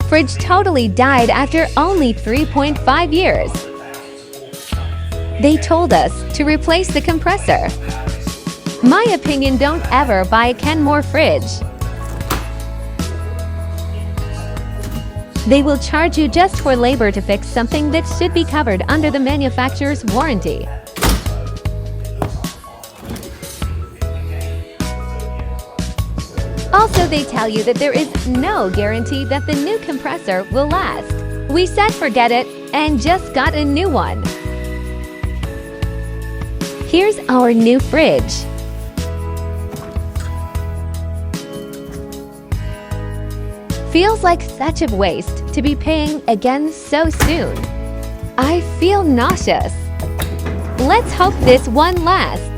Fridge totally died after only 3.5 years. They told us to replace the compressor. My opinion, don't ever buy a Kenmore fridge. They will charge you just for labor to fix something that should be covered under the manufacturer's warranty. Also, they tell you that there is no guarantee that the new compressor will last. We said forget it and just got a new one. Here's our new fridge. Feels like such a waste to be paying again so soon. I feel nauseous. Let's hope this one lasts.